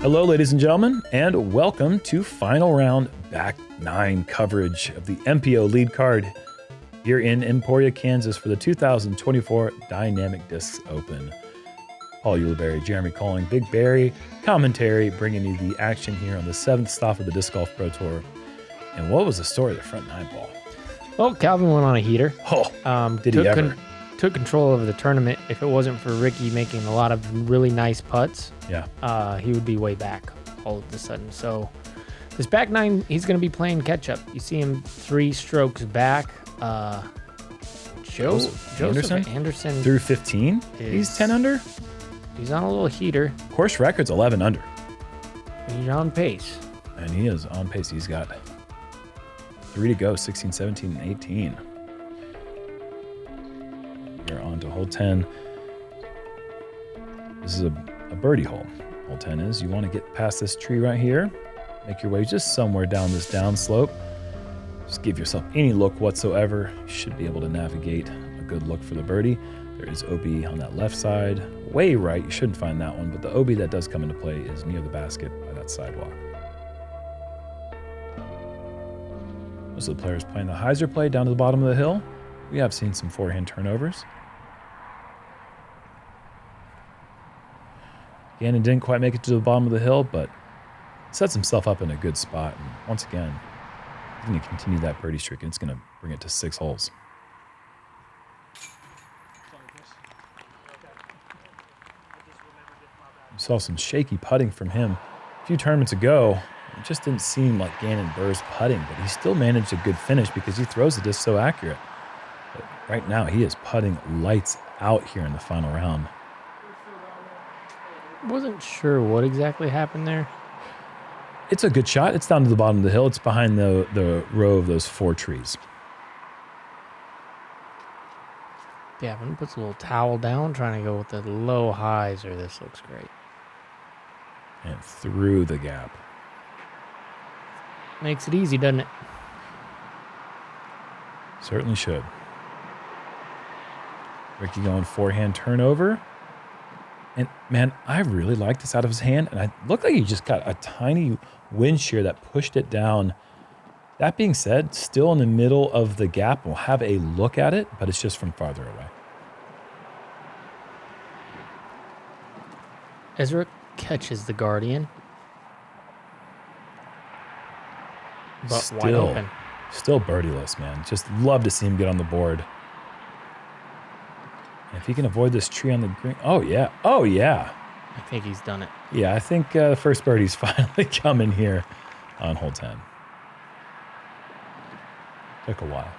Hello, ladies and gentlemen, and welcome to final round back 9 coverage of the MPO lead card here in Emporia, Kansas for the 2024 Dynamic Discs Open. Paul Ulibarri, Jeremy Koling, BigBarri, commentary, bringing you the action here on the 7th stop of the Disc Golf Pro Tour. And what was the story of the front 9, Paul? Well, Gavin went on a heater. Did he ever? Took control of the tournament. If it wasn't for Ricky making a lot of really nice putts, he would be way back all of a sudden. So this back 9, he's going to be playing catch up. You see him 3 strokes back. Joseph Anderson through 15. He's 10 under. He's on a little heater. Course record's 11 under. He's on pace. And he is on pace. He's got 3 to go, 16, 17, and 18. We're on to hole 10. This is a birdie hole. Hole 10 is, you want to get past this tree right here. Make your way just somewhere down this downslope. Just give yourself any look whatsoever. You should be able to navigate a good look for the birdie. There is OB on that left side. Way right, you shouldn't find that one, but the OB that does come into play is near the basket by that sidewalk. Most of the players playing the hyzer play down to the bottom of the hill. We have seen some forehand turnovers. Gannon didn't quite make it to the bottom of the hill, but sets himself up in a good spot. And once again, he's going to continue that birdie streak, and it's going to bring it to 6 holes. We saw some shaky putting from him a few tournaments ago. It just didn't seem like Gannon Burr's putting, but he still managed a good finish because he throws the disc so accurate. But right now, he is putting lights out here in the final round. Wasn't sure what exactly happened there. It's a good shot. It's down to the bottom of the hill. It's behind the row of those 4 trees. Gavin puts a little towel down, trying to go with the low hyzer. This looks great. And through the gap. Makes it easy, doesn't it? Certainly should. Ricky going forehand turnover. And man, I really like this out of his hand. And it looked like he just got a tiny wind shear that pushed it down. That being said, still in the middle of the gap. We'll have a look at it, but it's just from farther away. Ezra catches the Guardian. But wide open. Still birdieless, man. Just love to see him get on the board. And if he can avoid this tree on the green. Oh, yeah. Oh, yeah. I think he's done it. Yeah, I think the first birdie's finally coming here on hole 10. Took a while.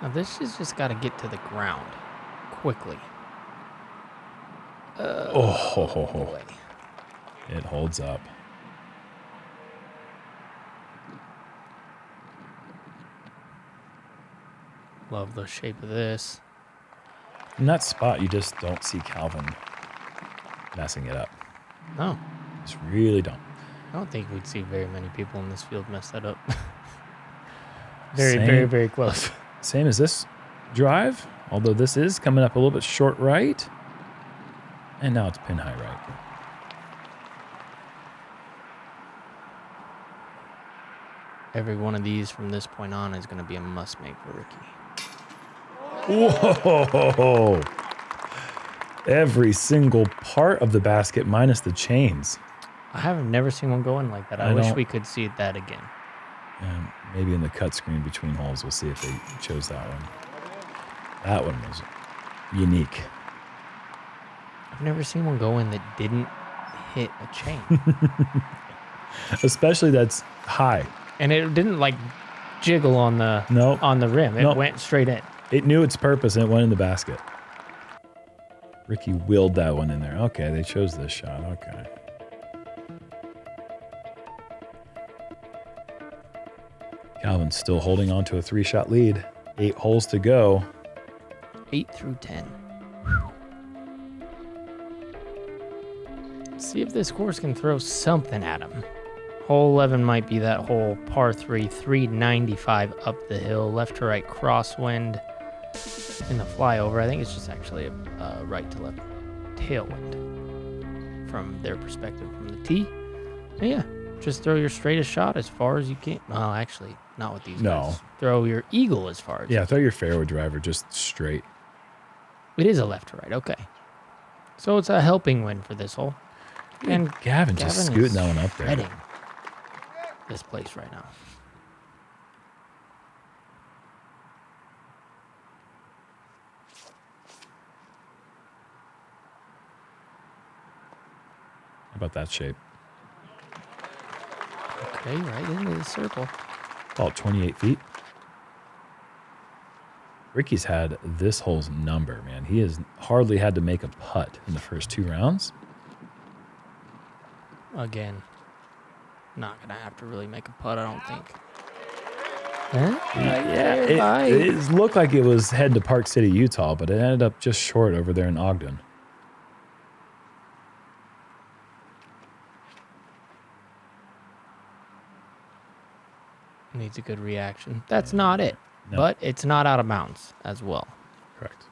Now, this has just got to get to the ground quickly. Boy. It holds up. Love the shape of this. In that spot, you just don't see Calvin messing it up. No. Just really don't. I don't think we'd see very many people in this field mess that up. Very, very close. Same as this drive, although this is coming up a little bit short right. And now it's pin high right. Every one of these from this point on is going to be a must-make for Ricky. Whoa! Every single part of the basket minus the chains. I have never seen one go in like that. I wish we could see that again. And maybe in the cut screen between holes, we'll see if they chose that one. That one was unique. I've never seen one go in that didn't hit a chain. Especially that's high. And it didn't like jiggle on the rim. It went straight in. It knew its purpose and it went in the basket. Ricky willed that one in there. Okay, they chose this shot. Okay. Calvin's still holding on to a 3-shot lead. 8 holes to go. 8 through 10. Let's see if this course can throw something at him. Hole 11 might be that hole, par 3, 395 up the hill, left to right crosswind in the flyover. I think it's just actually a right to left tailwind from their perspective from the tee. And yeah, just throw your straightest shot as far as you can. Well, actually, not with these guys. Throw your eagle as far as you can. Throw your fairway driver just straight. It is a left to right. Okay. So it's a helping wind for this hole. And Gavin just scooting that one up there. Shredding this place right now. How about that shape? Okay, right into the circle. About 28 feet. Ricky's had this hole's number, man. He has hardly had to make a putt in the first 2 rounds. Again, not going to have to really make a putt, I don't think. Huh? It looked like it was heading to Park City, Utah, but it ended up just short over there in Ogden. Needs a good reaction. That's not it, No. but it's not out of bounds as well. Correct.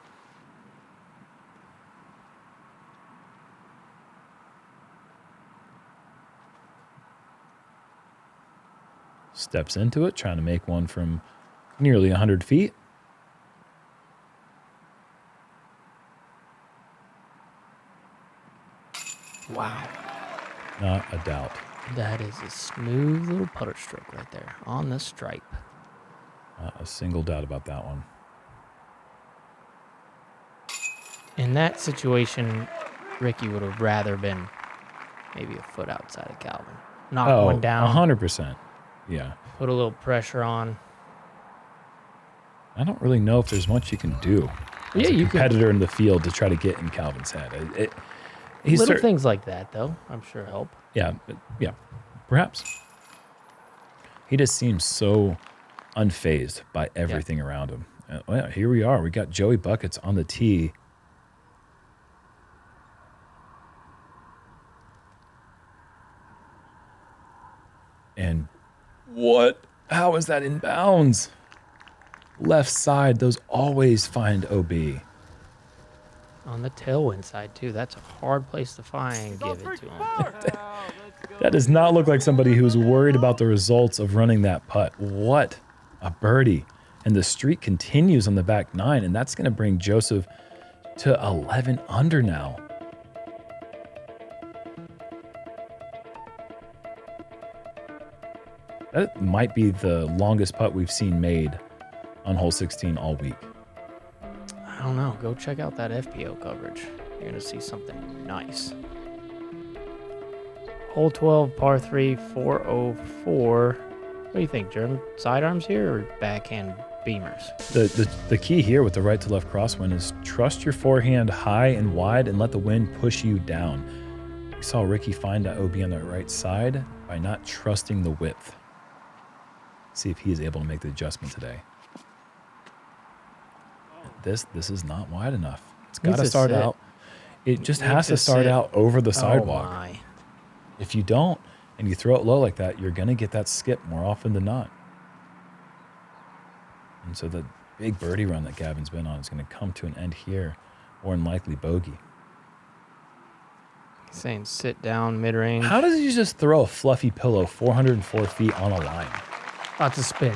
Steps into it, trying to make one from nearly 100 feet. Wow. Not a doubt. That is a smooth little putter stroke right there on the stripe. Not a single doubt about that one. In that situation, Ricky would have rather been maybe a foot outside of Calvin. Knock one down. 100%. Yeah. Put a little pressure on. I don't really know if there's much you can do as a competitor in the field to try to get in Calvin's head. Little things like that, though, I'm sure help. Yeah, perhaps. He just seems so unfazed by everything around him. Well, here we are. We got Joey Buckets on the tee. And what? How is that in bounds? Left side, those always find OB. On the tailwind side, too. That's a hard place to find. Give it to him. That does not look like somebody who's worried about the results of running that putt. What a birdie. And the streak continues on the back 9, and that's going to bring Joseph to 11 under now. That might be the longest putt we've seen made on hole 16 all week. I don't know. Go check out that FPO coverage. You're going to see something nice. Hole 12, par 3, 404. What do you think, Jerm? Sidearms here or backhand beamers? The key here with the right to left crosswind is trust your forehand high and wide and let the wind push you down. We saw Ricky find that OB on the right side by not trusting the width. See if he is able to make the adjustment today. This is not wide enough. It's got to start out. It just has to start out over the sidewalk. My. If you don't, and you throw it low like that, you're going to get that skip more often than not. And so the big birdie run that Gavin's been on is going to come to an end here, more than likely bogey. He's saying sit down, mid-range. How does he just throw a fluffy pillow 404 feet on a line? Lots of spin.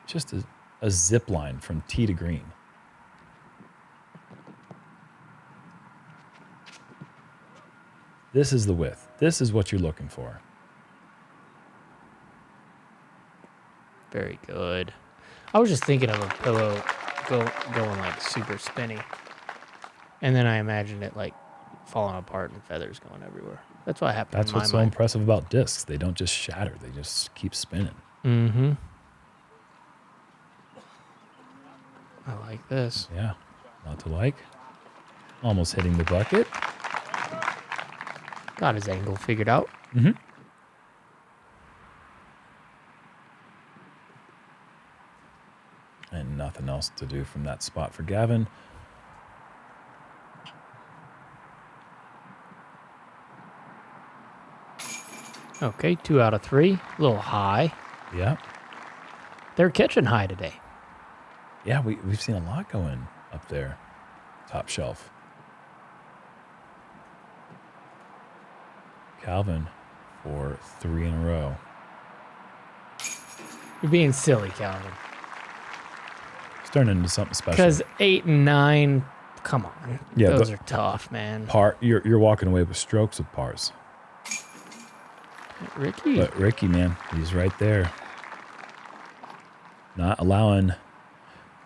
Just a zip line from tee to green. This is the width. This is what you're looking for. Very good. I was just thinking of a pillow going like super spinny. And then I imagined it like falling apart and feathers going everywhere. That's what happened. That's what's so impressive about discs. They don't just shatter. They just keep spinning. Mm-hmm. I like this. Yeah. Not to like. Almost hitting the bucket. Got his angle figured out. Mm-hmm. And nothing else to do from that spot for Gavin. Okay, 2 out of 3. A little high. Yeah. They're catching high today. Yeah, we've seen a lot going up there. top shelf. Calvin for 3 in a row. You're being silly, Calvin. It's turning into something special. Because 8 and 9, come on. Yeah, those are tough, man. Par, you're walking away with strokes with pars. Ricky. But Ricky, man, he's right there. Not allowing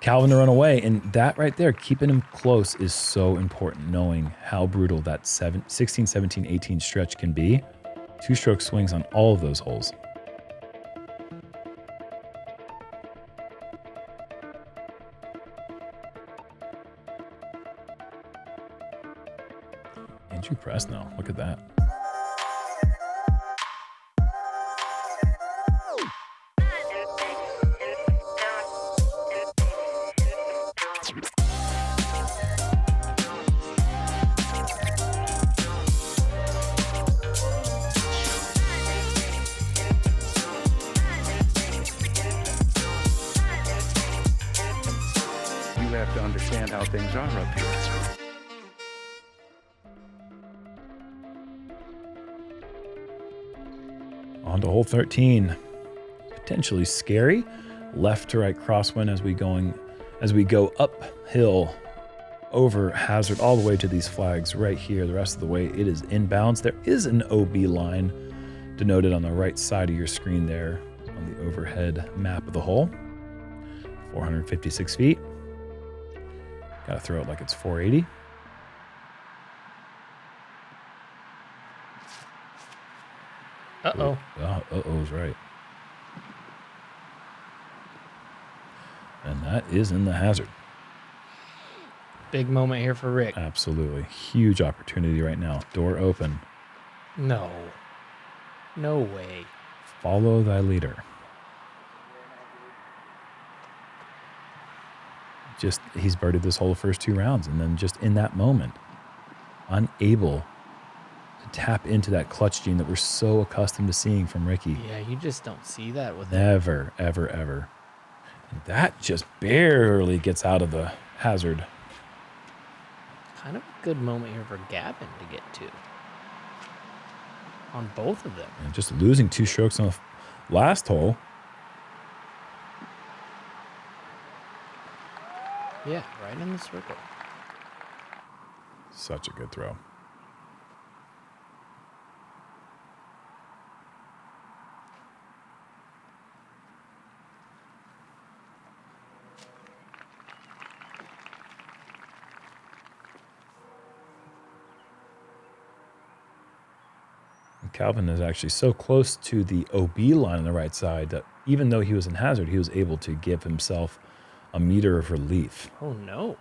Calvin to run away. And that right there, keeping him close is so important, knowing how brutal that 16, 17, 18 stretch can be. 2-stroke swings on all of those holes. Andrew Press now. Look at that. You have to understand how things are up here. On to hole 13. Potentially scary. Left to right crosswind as we go uphill over hazard all the way to these flags right here. The rest of the way it is inbounds. There is an OB line denoted on the right side of your screen there on the overhead map of the hole. 456 feet. Gotta throw it like it's 480. Uh-oh. Uh-oh's right. And that is in the hazard. Big moment here for Rick. Absolutely. Huge opportunity right now. Door open. No. No way. Follow thy leader. He's birdied this whole first 2 rounds, and then just in that moment, unable to tap into that clutch gene that we're so accustomed to seeing from Ricky. Yeah, you just don't see that with him. Never, ever, ever. And that just barely gets out of the hazard. Kind of a good moment here for Gavin to get to. On both of them. And just losing 2 strokes on the last hole. Yeah, right in the circle. Such a good throw. Calvin is actually so close to the OB line on the right side that even though he was in hazard, he was able to give himself a meter of relief. Oh, no.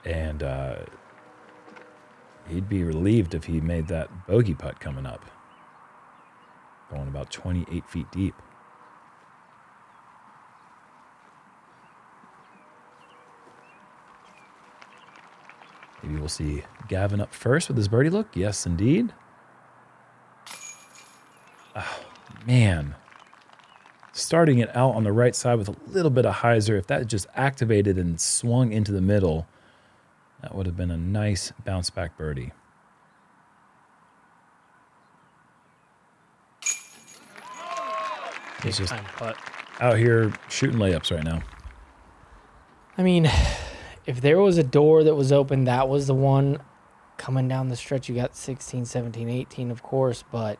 And he'd be relieved if he made that bogey putt coming up. Going about 28 feet deep. Maybe we'll see Gavin up first with his birdie look. Yes, indeed. Oh, man. Starting it out on the right side with a little bit of hyzer. If that just activated and swung into the middle, that would have been a nice bounce back birdie. He's just out here shooting layups right now. I mean, if there was a door that was open, that was the one. Coming down the stretch, you got 16, 17, 18, of course, but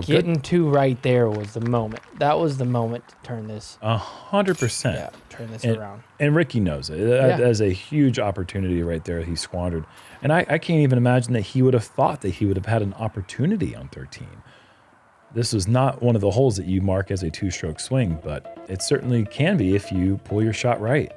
getting 2 right there was the moment. That was the moment to turn this. 100%. Yeah, turn this around. And Ricky knows it. That is a huge opportunity right there he squandered. And I can't even imagine that he would have thought that he would have had an opportunity on 13. This was not one of the holes that you mark as a 2-stroke swing, but it certainly can be if you pull your shot right.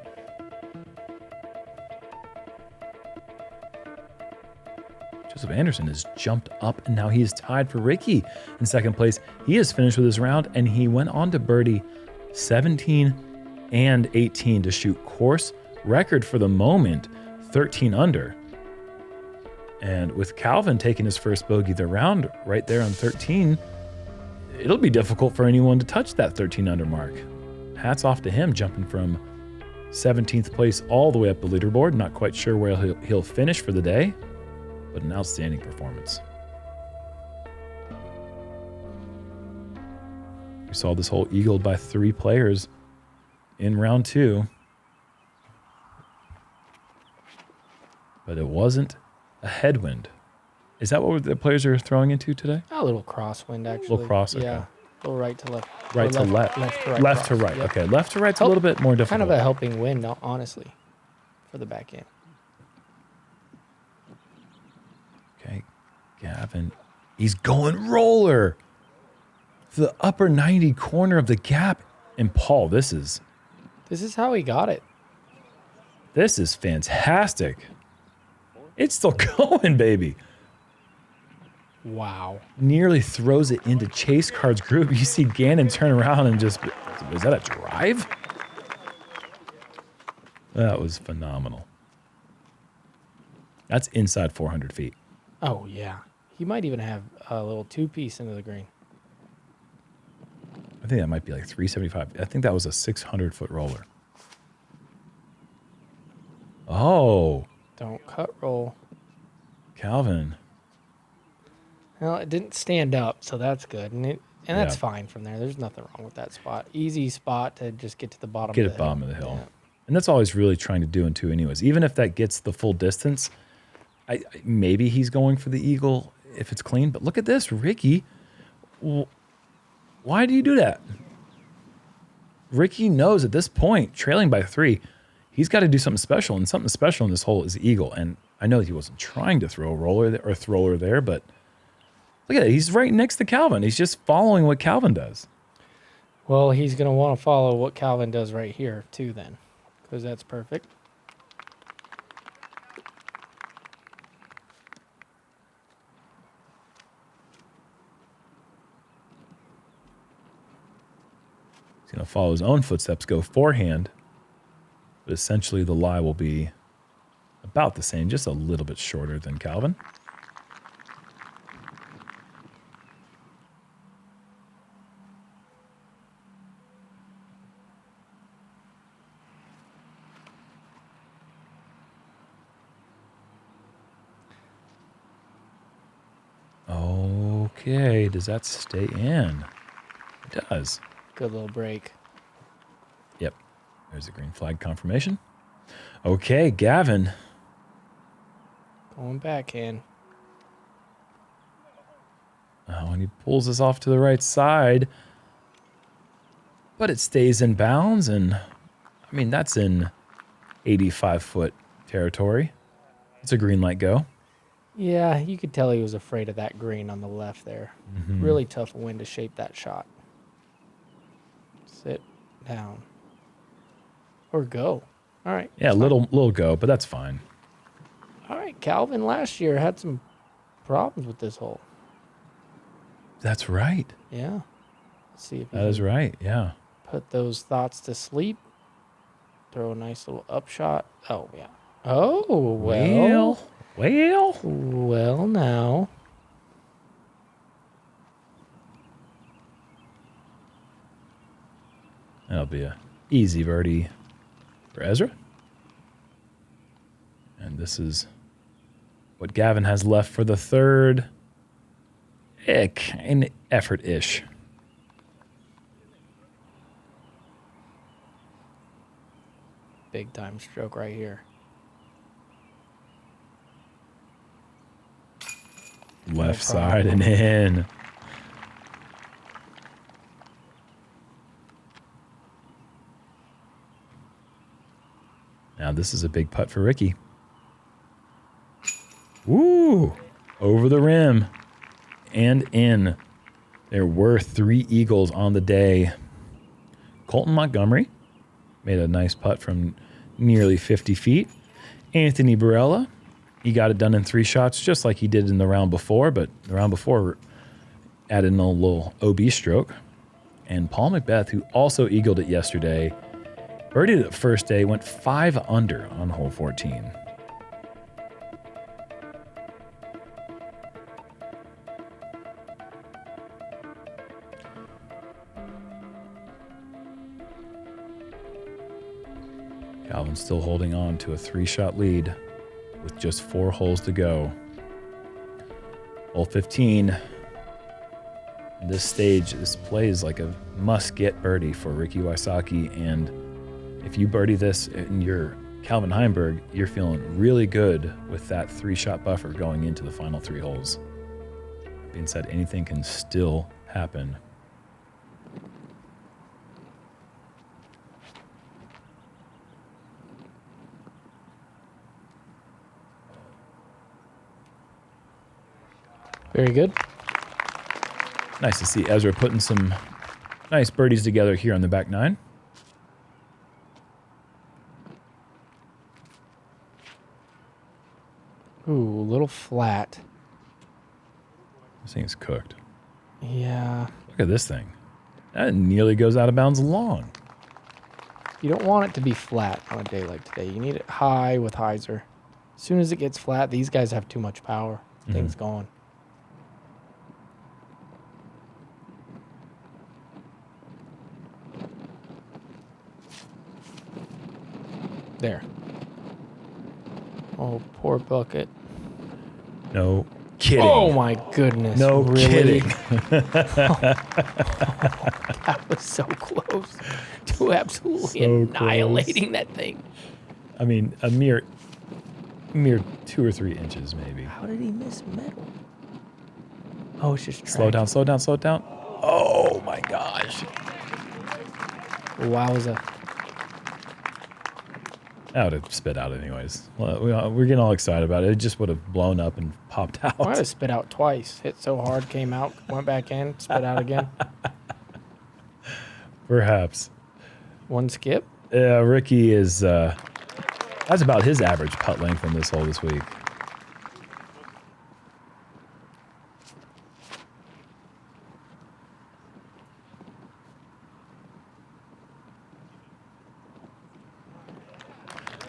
Joseph Anderson has jumped up, and now he is tied for Ricky in second place. He has finished with his round, and he went on to birdie 17 and 18 to shoot course record for the moment, 13 under. And with Calvin taking his first bogey of the round right there on 13, it'll be difficult for anyone to touch that 13 under mark. Hats off to him, jumping from 17th place all the way up the leaderboard. Not quite sure where he'll finish for the day, but an outstanding performance. We saw this hole eagled by 3 players in round 2. But it wasn't a headwind. Is that what the players are throwing into today? A little crosswind, actually. A little cross, okay. Yeah. A little right to left. Right to left. Left to right. Left to right. Yep. Okay, left to right's a little bit more difficult. Kind of a helping wind, honestly, for the back end. Okay, Gavin. He's going roller. To the upper 90 corner of the gap. And Paul, this is how he got it. This is fantastic. It's still going, baby. Wow. Nearly throws it into Chase Card's group. You see Gannon turn around and just, was that a drive? That was phenomenal. That's inside 400 feet. Oh, yeah. He might even have a little 2-piece into the green. I think that might be like 375. I think that was a 600-foot roller. Oh. Don't cut roll. Calvin. Well, it didn't stand up, so that's good. And that's fine from there. There's nothing wrong with that spot. Easy spot to just get to the bottom of the hill. Bottom of the hill. Yeah. And that's all he's really trying to do in 2 anyways. Even if that gets the full distance, maybe he's going for the eagle if it's clean. But look at this, Ricky. Why do you do that? Ricky knows at this point, trailing by 3, he's got to do something special. And something special in this hole is the eagle. And I know he wasn't trying to throw a roller or thrower there, but look at it. He's right next to Calvin. He's just following what Calvin does. Well, he's going to want to follow what Calvin does right here, too, then, because that's perfect. He's going to follow his own footsteps, go forehand, but essentially the lie will be about the same, just a little bit shorter than Calvin. Okay, does that stay in? It does. Good little break. Yep. There's a green flag confirmation. Okay, Gavin. Going backhand. Oh, and he pulls us off to the right side. But it stays in bounds, and I mean, that's in 85-foot territory. It's a green light go. Yeah, you could tell he was afraid of that green on the left there. Mm-hmm. Really tough wind to shape that shot. Sit down. Or go. All right. Yeah, little go, but that's fine. All right, Calvin last year had some problems with this hole. That's right. Yeah. Let's see if that is right, yeah. Put those thoughts to sleep. Throw a nice little upshot. Oh, yeah. Oh, well. Well, now. That'll be a easy birdie for Ezra. And this is what Gavin has left for the third. An effort-ish. Big time stroke right here. Left side and in. Now this is a big putt for Ricky. Woo! Over the rim and in. There were 3 eagles on the day. Colton Montgomery made a nice putt from nearly 50 feet. Anthony Barella, he got it done in 3 shots, just like he did in the round before, but the round before added in a little OB stroke. And Paul Macbeth, who also eagled it yesterday, birdied it first day, went 5 under on hole 14. Calvin's still holding on to a 3-shot lead with just 4 holes to go. Hole 15. In this stage, this play is like a must-get birdie for Ricky Wysocki, and if you birdie this and you're Calvin Heimburg, you're feeling really good with that 3-shot buffer going into the final 3 holes. That being said, anything can still happen. Very good. Nice to see Ezra putting some nice birdies together here on the back 9. Ooh, a little flat. This thing's cooked. Yeah. Look at this thing. That nearly goes out of bounds long. You don't want it to be flat on a day like today. You need it high with hyzer. As soon as it gets flat, these guys have too much power. Thing's gone. There. Oh, poor bucket. No kidding. Oh my goodness. No really? kidding. That was so close to absolutely So annihilating that thing. I mean, a mere 2 or 3 inches maybe. How did he miss metal? Oh, it's just Slow down, slow down, slow down. Oh my gosh. Wowza. That would have spit out anyways. Well, we're getting all excited about it. It just would have blown up and popped out. Might have spit out twice. Hit so hard, came out, went back in, spit out again. Perhaps. One skip. Yeah, Ricky is, that's about his average putt length on this hole this week.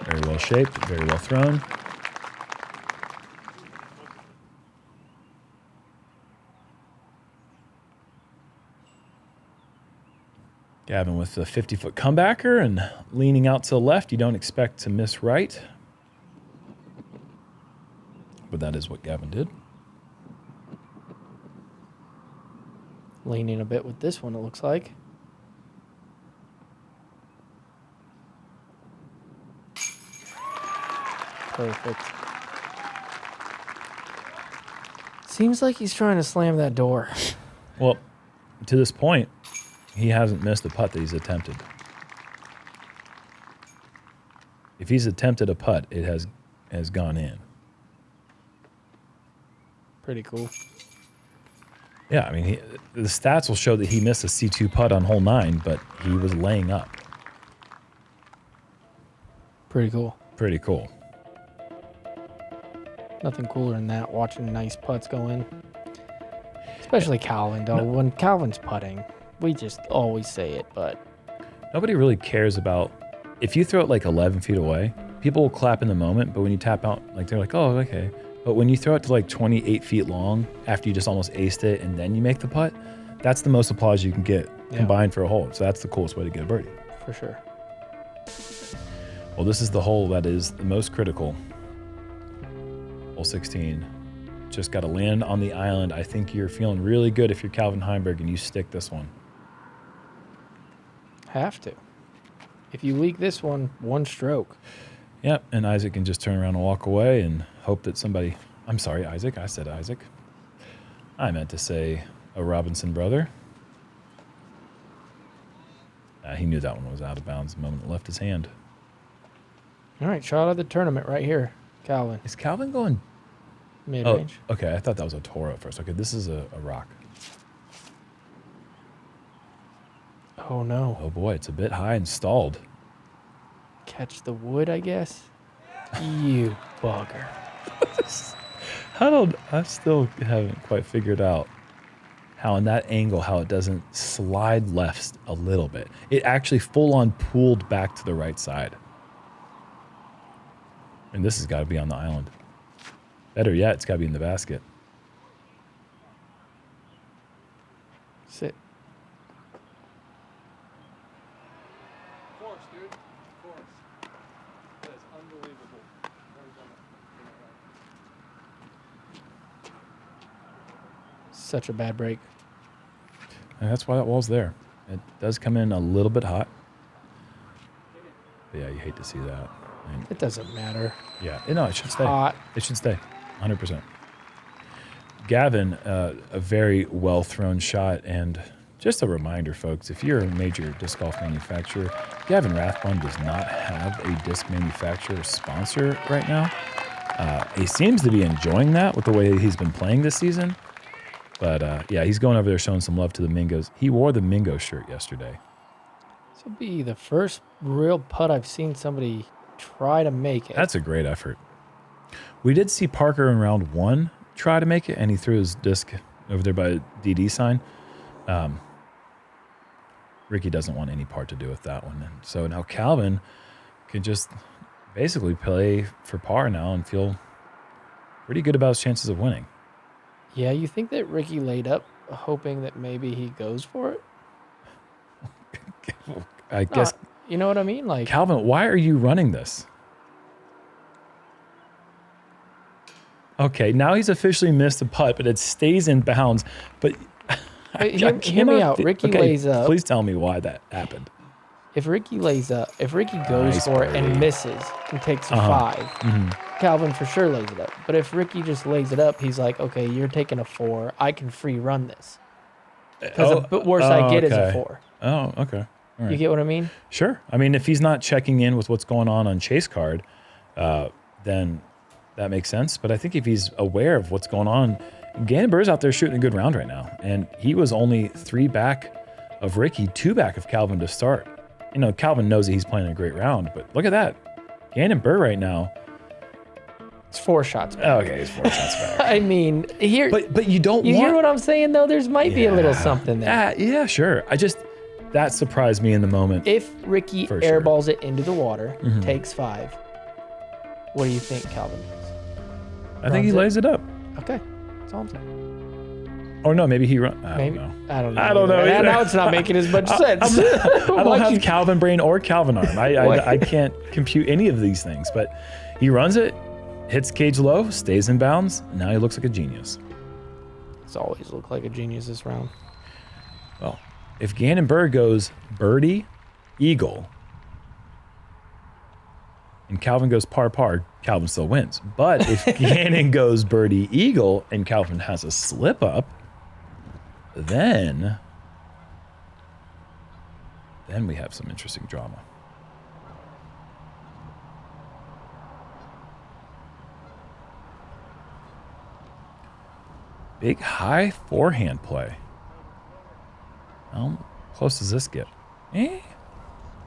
Very well shaped, very well thrown. Gavin with the 50-foot comebacker and leaning out to the left. You don't expect to miss right. But that is what Gavin did. Leaning a bit with this one, it looks like. Perfect. Seems like he's trying to slam that door. Well, to this point, he hasn't missed a putt that he's attempted. If he's attempted a putt, it has gone in. Pretty cool. Yeah, I mean, the stats will show that he missed a C2 putt on hole 9, but he was laying up. Pretty cool. Pretty cool. Nothing cooler than that, watching nice putts go in. Especially Calvin, though. When Calvin's putting, we just always say it, but... Nobody really cares about... If you throw it like 11 feet away, people will clap in the moment, but when you tap out, like they're like, oh, okay. But when you throw it to like 28 feet long, after you just almost aced it, and then you make the putt, that's the most applause you can get combined for a hole. So that's the coolest way to get a birdie. For sure. Well, this is the hole that is the most critical. Hole 16. Just got to land on the island. I think you're feeling really good if you're Calvin Heimburg and you stick this one. Have to. If you leak this one stroke. Yep, and Isaac can just turn around and walk away and hope that somebody... I'm sorry, Isaac. I said Isaac. I meant to say a Robinson brother. He knew that one was out of bounds the moment it left his hand. All right, shot of the tournament right here, Calvin. Is Calvin going... Mid-range. Oh, okay, I thought that was a Toro at first. Okay, this is a rock. Oh, no. Oh, boy, it's a bit high and stalled. Catch the wood, I guess. You bugger. I still haven't quite figured out how in that angle, how it doesn't slide left a little bit. It actually full-on pulled back to the right side. And this has got to be on the island. Better yet, it's got to be in the basket. Sit. Of course, dude. Of course. such a bad break. And that's why that wall's there. It does come in a little bit hot. But yeah, you hate to see that. I mean, It doesn't matter. yeah, no, it should stay. Hot. It should stay, 100%. Gavin, a very well thrown shot, and just a reminder, folks, if you're a major disc golf manufacturer, Gavin Rathbun does not have a disc manufacturer sponsor right now. He seems to be enjoying that with the way he's been playing this season. But yeah, he's going over there showing some love to the Mingos. He wore the Mingo shirt yesterday. This will be the first real putt I've seen somebody try to make it. That's a great effort. We did see Parker in round 1 try to make it, and he threw his disc over there by DD sign. Ricky doesn't want any part to do with that one. And so now Calvin can just basically play for par now and feel pretty good about his chances of winning. Yeah, you think that Ricky laid up hoping that maybe he goes for it? I guess. You know what I mean? Like, Calvin, why are you running this? Okay, now he's officially missed a putt, but it stays in bounds. But hear me out. Ricky lays up. Please tell me why that happened. If Ricky lays up, if Ricky goes for it and misses and takes a 5, Calvin for sure lays it up. But if Ricky just lays it up, he's like, okay, you're taking a 4. I can free run this. Because the worst I get is a 4. Oh, okay. All right. You get what I mean? Sure. I mean, if he's not checking in with what's going on Chase card, then that makes sense. But I think if he's aware of what's going on, Gannon Burr's out there shooting a good round right now. And he was only 3 back of Ricky, 2 back of Calvin to start. You know, Calvin knows that he's playing a great round, but look at that. Gannon Burr right now. It's 4 shots back. Oh, okay, it's 4 shots back. I mean, here. But you don't You hear what I'm saying, though? There's might be a little something there. Yeah, sure. That surprised me in the moment. If Ricky airballs it into the water, takes 5, what do you think Calvin does? I think he lays it up. Okay. That's all I'm saying. Or no, maybe he runs. I don't know. I don't know. Now it's not making as much sense. I don't have Calvin brain or Calvin arm. I can't compute any of these things. But he runs it, hits cage low, stays in bounds. And now he looks like a genius. He's always looked like a genius this round. Well, if Gannon Burr goes birdie, eagle, and Calvin goes par, Calvin still wins. But if Gannon goes birdie, eagle, and Calvin has a slip up, then we have some interesting drama. Big high forehand play. How close does this get?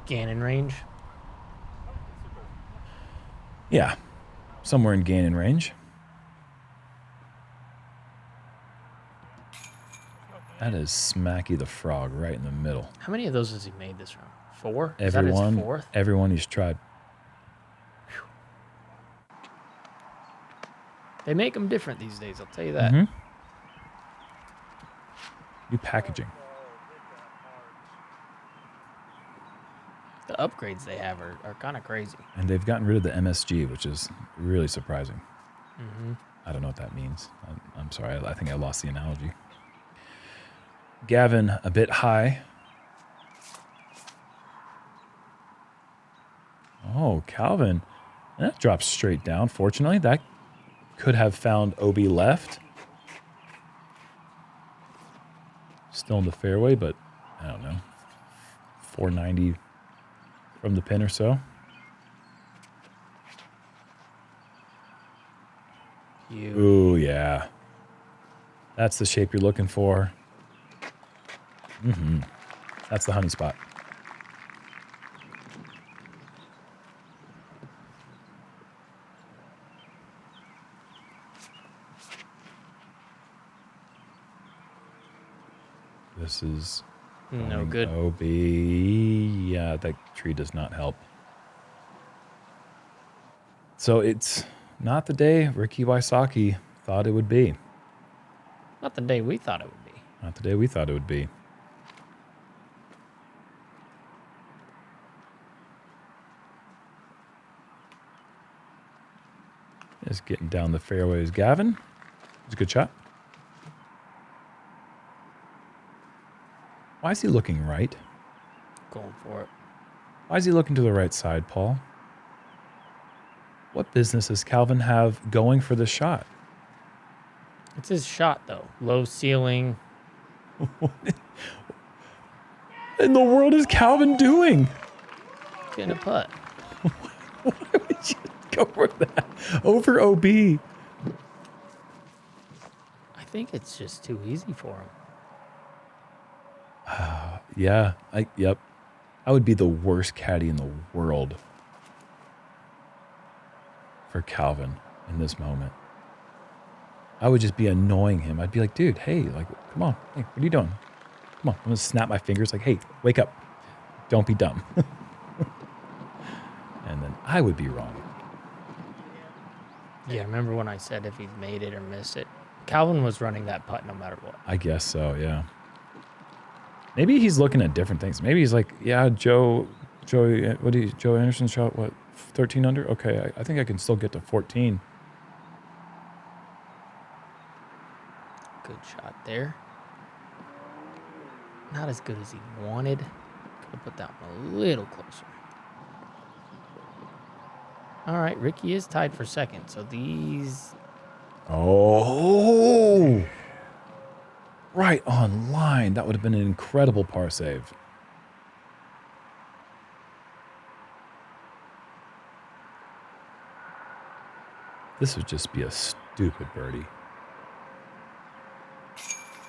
Gannon range. Yeah, somewhere in Gannon range. That is Smacky the Frog right in the middle. How many of those has he made this round? 4? Is Everyone, that his 4th? Everyone he's tried. They make them different these days, I'll tell you that. New packaging. The upgrades they have are kind of crazy. And they've gotten rid of the MSG, which is really surprising. I don't know what that means. I'm sorry. I think I lost the analogy. Gavin, a bit high. Oh, Calvin. That drops straight down. Fortunately, that could have found OB left. Still in the fairway, but I don't know. 490 from the pin or so. Ooh, yeah. That's the shape you're looking for. That's the honey spot. This is no good. OB. Yeah, that tree does not help. So it's not the day Ricky Wysocki thought it would be. Not the day we thought it would be. Not the day we thought it would be. Just getting down the fairways. Gavin, it's a good shot. Why is he looking right? Going for it. Why is he looking to the right side, Paul? What business does Calvin have going for the shot? It's his shot, though. Low ceiling. What in the world is Calvin doing? Getting a putt. Why would you go for that over OB? I think it's just too easy for him. Yeah, yep. I would be the worst caddy in the world for Calvin in this moment. I would just be annoying him. I'd be like, dude, hey, like, come on. Hey, what are you doing? Come on. I'm going to snap my fingers like, hey, wake up. Don't be dumb. And then I would be wrong. Yeah, remember when I said if he made it or missed it? Calvin was running that putt no matter what. I guess so, yeah. Maybe he's looking at different things. Maybe he's like, yeah, Joe Anderson shot, what, 13 under? Okay, I think I can still get to 14. Good shot there. Not as good as he wanted. Could have put that one a little closer. All right, Ricky is tied for second, so these... Oh! Right on line. That would have been an incredible par save. This would just be a stupid birdie.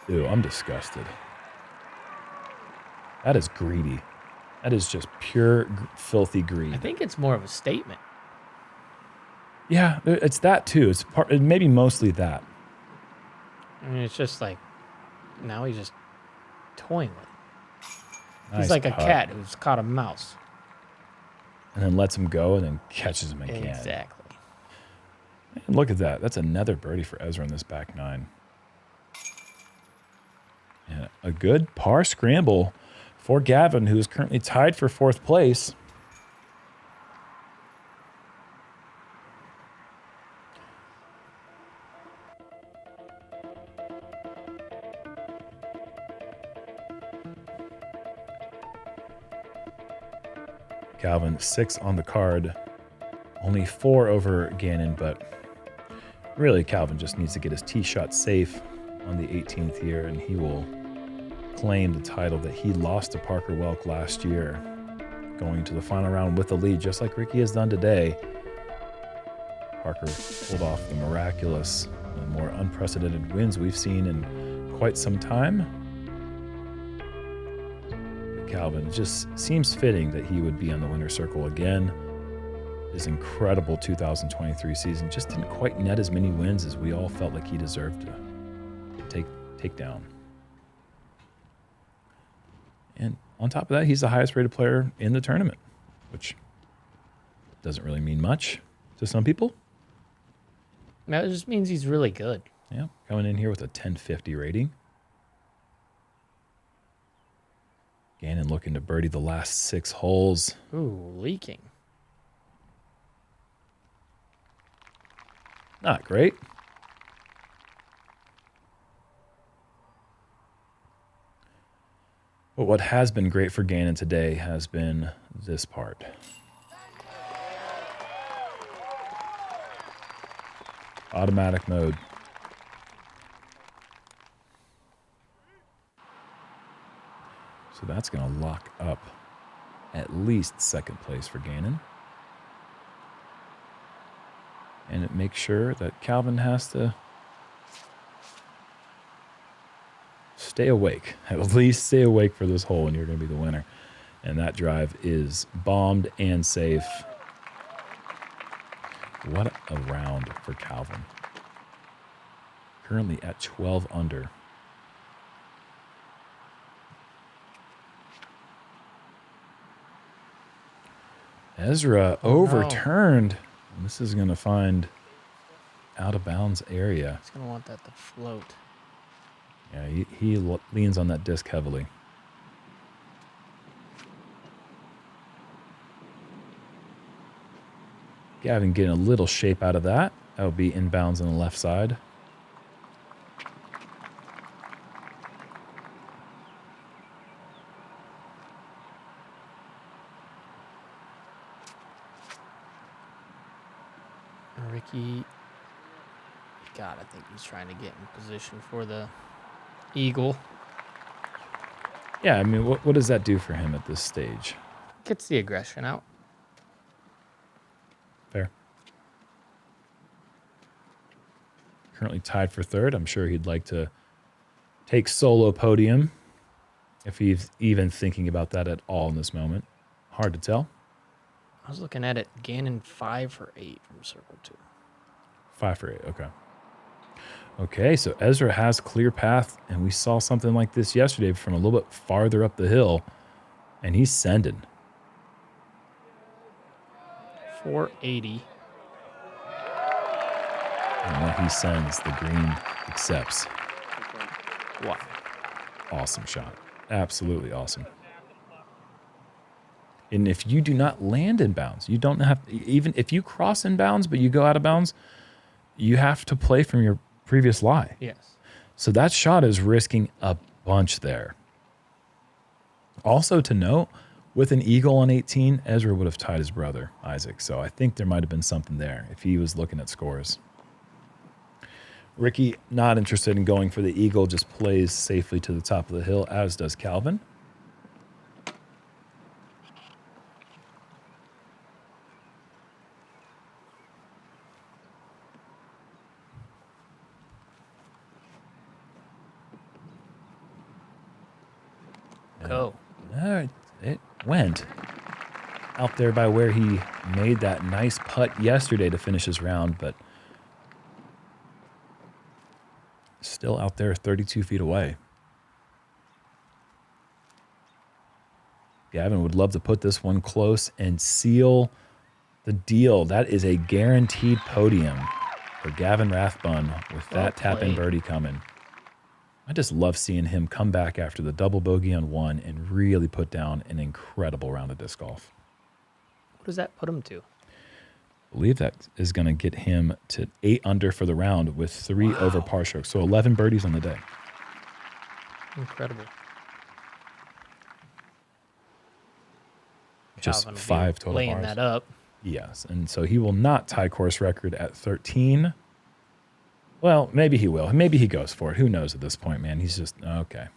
Ew, I'm disgusted. That is greedy. That is just pure filthy greed. I think it's more of a statement. Yeah, it's that too. It's maybe mostly that. I mean, it's just like, now he's just toying with it. Nice He's like putt. a cat who's caught a mouse. And then lets him go and then catches him again. Exactly. And look at that. That's another birdie for Ezra in this back nine. And a good par scramble for Gavin, who is currently tied for fourth place. Gavin 6 on the card, only 4 over Gannon, but really Calvin just needs to get his tee shot safe on the 18th year, and he will claim the title that he lost to Parker Welk last year, going to the final round with the lead, just like Ricky has done today. Parker pulled off the miraculous and more unprecedented wins we've seen in quite some time. Calvin, it just seems fitting that he would be on the winner's circle again. His incredible 2023 season just didn't quite net as many wins as we all felt like he deserved to take down. And on top of that, he's the highest rated player in the tournament, which doesn't really mean much to some people. That just means he's really good. Yeah, coming in here with a 1050 rating. Gannon looking to birdie the last 6 holes. Ooh, leaking. Not great. But what has been great for Gannon today has been this part. Automatic mode. So that's going to lock up at least second place for Gannon. And it makes sure that Calvin has to stay awake. At least stay awake for this hole, and you're going to be the winner. And that drive is bombed and safe. What a round for Calvin. Currently at 12 under. Ezra overturned. And this is going to find out of bounds area. He's going to want that to float. Yeah, he leans on that disc heavily. Gavin getting a little shape out of that. That would be inbounds on the left side. think he's trying to get in position for the eagle. Yeah, I mean, what does that do for him at this stage? Gets the aggression out. Fair. Currently tied for third. I'm sure he'd like to take solo podium, if he's even thinking about that at all in this moment. Hard to tell. I was looking at it. Gannon 5 for 8 from circle 2. 5 for 8, okay. Okay, so Ezra has clear path, and we saw something like this yesterday from a little bit farther up the hill, and he's sending. 480. And when he sends, the green accepts. Wow. Awesome shot. Absolutely awesome. And if you do not land in bounds, you don't have, even if you cross in bounds, but you go out of bounds, you have to play from your previous lie. Yes. So that shot is risking a bunch there. Also to note, with an eagle on 18, Ezra would have tied his brother, Isaac. So I think there might have been something there if he was looking at scores. Ricky, not interested in going for the eagle, just plays safely to the top of the hill, as does Calvin. Go. It went out there by where he made that nice putt yesterday to finish his round, but still out there 32 feet away. Gavin would love to put this one close and seal the deal. That is a guaranteed podium for Gavin Rathbun with that tap-in birdie coming. I just love seeing him come back after the double bogey on 1 and really put down an incredible round of disc golf. What does that put him to? I believe that is going to get him to 8 under for the round with 3 over par strokes. So 11 birdies on the day. Incredible. Just Calvin 5 total laying bars. that up. Yes, and so he will not tie course record at 13. Well, maybe he will. Maybe he goes for it. Who knows at this point, man? He's just, okay.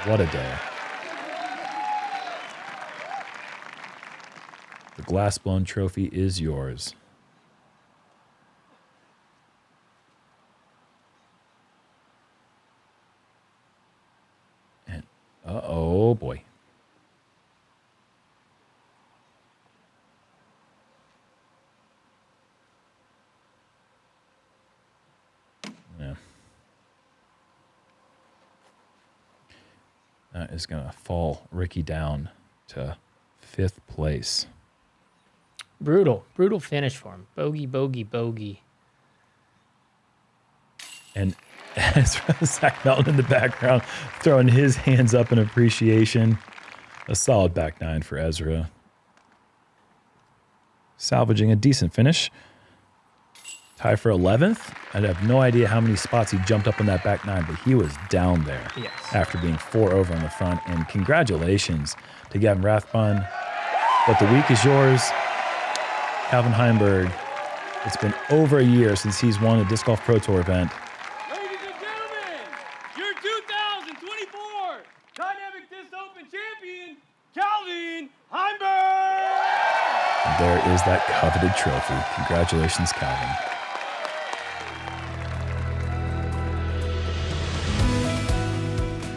What a day. The glass-blown trophy is yours. And, oh boy. Yeah. That is going to fall Ricky down to 5th place. Brutal finish for him. Bogey, bogey, bogey. And Ezra, Zach Melton in the background, throwing his hands up in appreciation. A solid back 9 for Ezra. Salvaging a decent finish. Tie for 11th. I have no idea how many spots he jumped up in that back 9, but he was down there after being 4 over on the front. And congratulations to Gavin Rathbun. But the week is yours. Calvin Heimburg. It's been over a year since he's won a Disc Golf Pro Tour event. Ladies and gentlemen, your 2024 Dynamic Disc Open champion, Calvin Heimburg! And there is that coveted trophy. Congratulations, Calvin.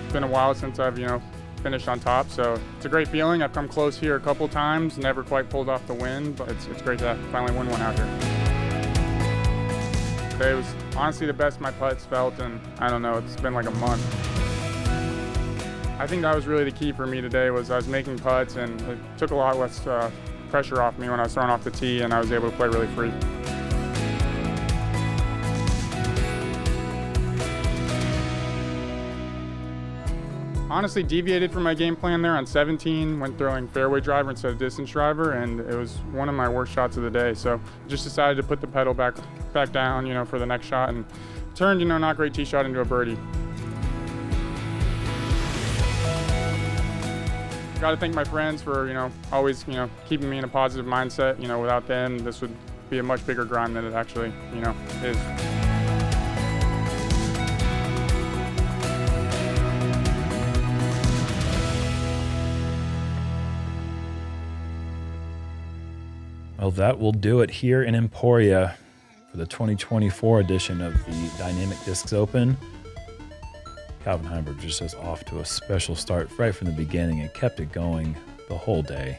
It's been a while since I've, finished on top, so it's a great feeling. I've come close here a couple times, never quite pulled off the win, but it's great to finally win one out here. Today was honestly the best my putts felt, and I don't know, it's been like a month. I think that was really the key for me today, was I was making putts, and it took a lot less pressure off me when I was throwing off the tee, and I was able to play really free. Honestly, deviated from my game plan there on 17, went throwing fairway driver instead of distance driver, and it was one of my worst shots of the day. So just decided to put the pedal back down, for the next shot, and turned, not great tee shot into a birdie. Got to thank my friends for, always, keeping me in a positive mindset. Without them, this would be a much bigger grind than it actually, is. Well, that will do it here in Emporia for the 2024 edition of the Dynamic Discs Open. Calvin Heimburg just is off to a special start right from the beginning and kept it going the whole day.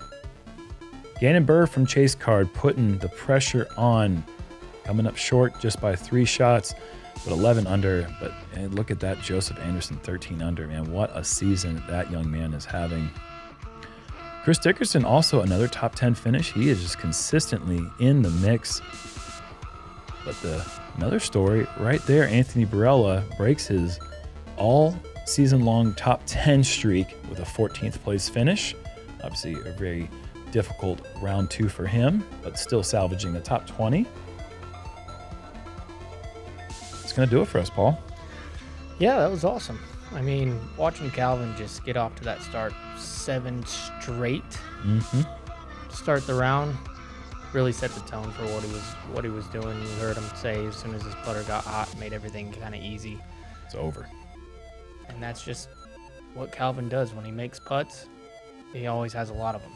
Gannon Burr from Chase Card putting the pressure on, coming up short just by 3 shots, but 11 under. But look at that, Joseph Anderson, 13 under. Man, what a season that young man is having. Chris Dickerson, also another top 10 finish. He is just consistently in the mix. But another story right there, Anthony Barella breaks his all-season-long top 10 streak with a 14th place finish. Obviously, a very difficult round 2 for him, but still salvaging a top 20. It's going to do it for us, Paul. Yeah, that was awesome. I mean, watching Calvin just get off to that start, 7 straight to start the round, really set the tone for what he was doing. You heard him say as soon as his putter got hot, made everything kind of easy. It's over. And that's just what Calvin does when he makes putts. He always has a lot of them.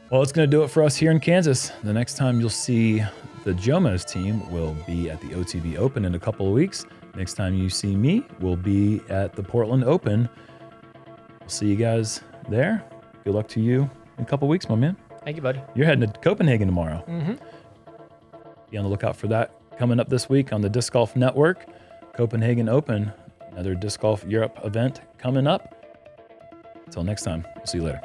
Well, it's going to do it for us here in Kansas. The next time you'll see the Jomez team will be at the OTB Open in a couple of weeks. Next time you see me, we'll be at the Portland Open. We'll see you guys there. Good luck to you in a couple of weeks, my man. Thank you, buddy. You're heading to Copenhagen tomorrow. Mm-hmm. Be on the lookout for that coming up this week on the Disc Golf Network. Copenhagen Open, another Disc Golf Europe event coming up. Until next time, we'll see you later.